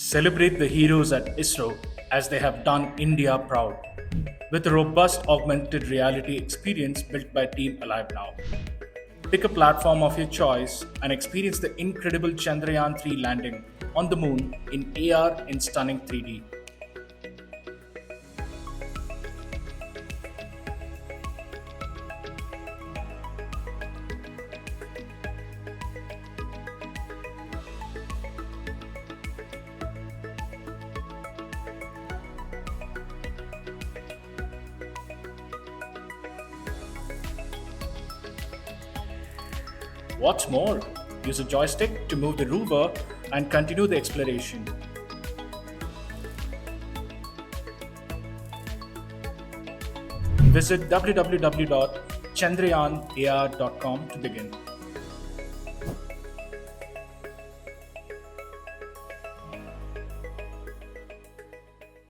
Celebrate the heroes at ISRO as they have done India proud. With a robust augmented reality experience built by Team AliveNow. Pick a platform of your choice and experience the incredible Chandrayaan 3 landing on the moon in AR in stunning 3D. What's more, use a joystick to move the rover and continue the exploration. Visit www.chandrayaanar.com to begin.